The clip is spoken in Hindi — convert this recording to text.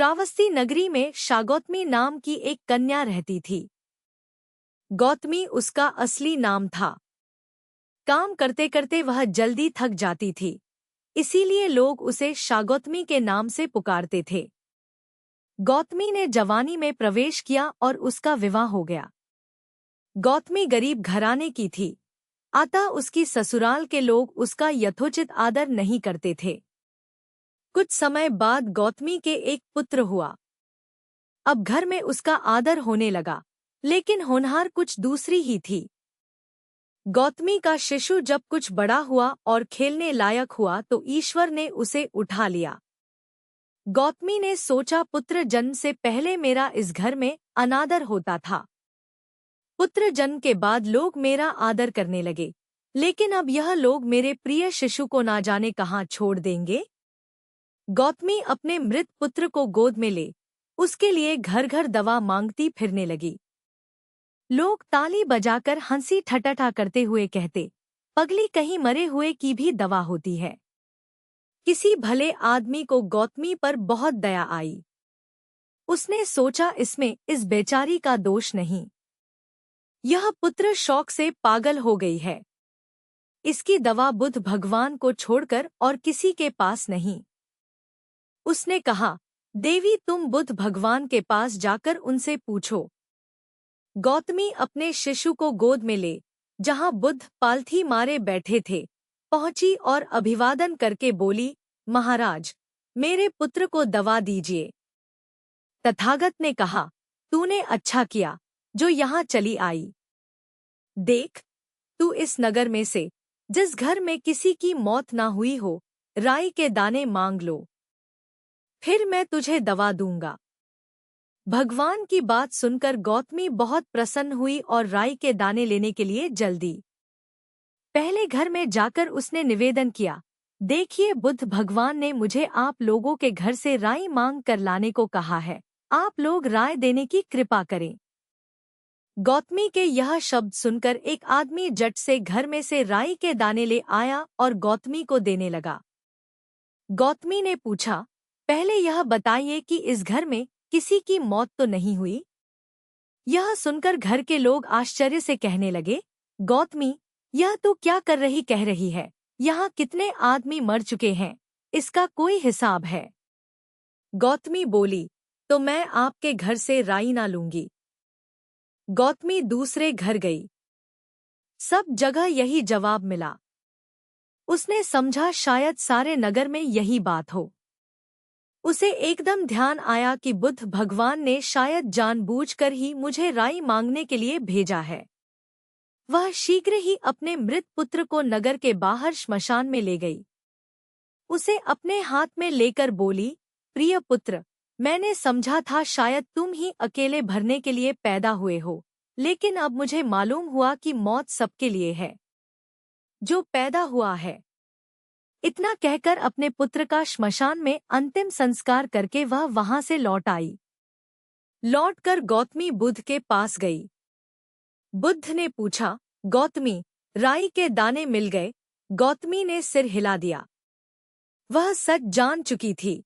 श्रावस्ती नगरी में शागौतमी नाम की एक कन्या रहती थी। गौतमी उसका असली नाम था। काम करते करते वह जल्दी थक जाती थी, इसीलिए लोग उसे शागौतमी के नाम से पुकारते थे। गौतमी ने जवानी में प्रवेश किया और उसका विवाह हो गया। गौतमी गरीब घराने की थी, अतः उसकी ससुराल के लोग उसका यथोचित आदर नहीं करते थे। कुछ समय बाद गौतमी के एक पुत्र हुआ। अब घर में उसका आदर होने लगा, लेकिन होनहार कुछ दूसरी ही थी। गौतमी का शिशु जब कुछ बड़ा हुआ और खेलने लायक हुआ तो ईश्वर ने उसे उठा लिया। गौतमी ने सोचा, पुत्र जन्म से पहले मेरा इस घर में अनादर होता था। पुत्र जन्म के बाद लोग मेरा आदर करने लगे, लेकिन अब यह लोग मेरे प्रिय शिशु को ना जाने कहाँ छोड़ देंगे। गौतमी अपने मृत पुत्र को गोद में ले उसके लिए घर घर दवा मांगती फिरने लगी। लोग ताली बजाकर हंसी ठट्ठा करते हुए कहते, पगली कहीं मरे हुए की भी दवा होती है। किसी भले आदमी को गौतमी पर बहुत दया आई। उसने सोचा, इसमें इस बेचारी का दोष नहीं। यह पुत्र शौक से पागल हो गई है। इसकी दवा बुध भगवान को छोड़कर और किसी के पास नहीं। उसने कहा, देवी तुम बुध भगवान के पास जाकर उनसे पूछो। गौतमी अपने शिशु को गोद में ले जहां बुध पालथी मारे बैठे थे पहुंची और अभिवादन करके बोली, महाराज मेरे पुत्र को दवा दीजिए। तथागत ने कहा, तूने अच्छा किया जो यहाँ चली आई। देख, तू इस नगर में से जिस घर में किसी की मौत ना हुई हो, राई के दाने मांग लो, फिर मैं तुझे दवा दूंगा। भगवान की बात सुनकर गौतमी बहुत प्रसन्न हुई और राई के दाने लेने के लिए जल्दी। पहले घर में जाकर उसने निवेदन किया, देखिए बुध भगवान ने मुझे आप लोगों के घर से राई मांग कर लाने को कहा है, आप लोग राय देने की कृपा करें। गौतमी के यह शब्द सुनकर एक आदमी झट से घर में से राई के दाने ले आया और गौतमी को देने लगा। गौतमी ने पूछा, पहले यह बताइए कि इस घर में किसी की मौत तो नहीं हुई? यह सुनकर घर के लोग आश्चर्य से कहने लगे, गौतमी यह तो क्या कर रही कह रही है, यहाँ कितने आदमी मर चुके हैं, इसका कोई हिसाब है? गौतमी बोली, तो मैं आपके घर से राई ना लूंगी। गौतमी दूसरे घर गई। सब जगह यही जवाब मिला। उसने समझा शायद सारे नगर में यही बात हो। उसे एकदम ध्यान आया कि बुध भगवान ने शायद जानबूझकर ही मुझे राई मांगने के लिए भेजा है। वह शीघ्र ही अपने मृत पुत्र को नगर के बाहर श्मशान में ले गई। उसे अपने हाथ में लेकर बोली, प्रिय पुत्र, मैंने समझा था शायद तुम ही अकेले भरने के लिए पैदा हुए हो, लेकिन अब मुझे मालूम हुआ कि मौत सबके लिए है जो पैदा हुआ है। इतना कहकर अपने पुत्र का श्मशान में अंतिम संस्कार करके वह वहां से लौट आई। लौटकर गौतमी बुध के पास गई। बुद्ध ने पूछा, गौतमी राई के दाने मिल गए? गौतमी ने सिर हिला दिया। वह सच जान चुकी थी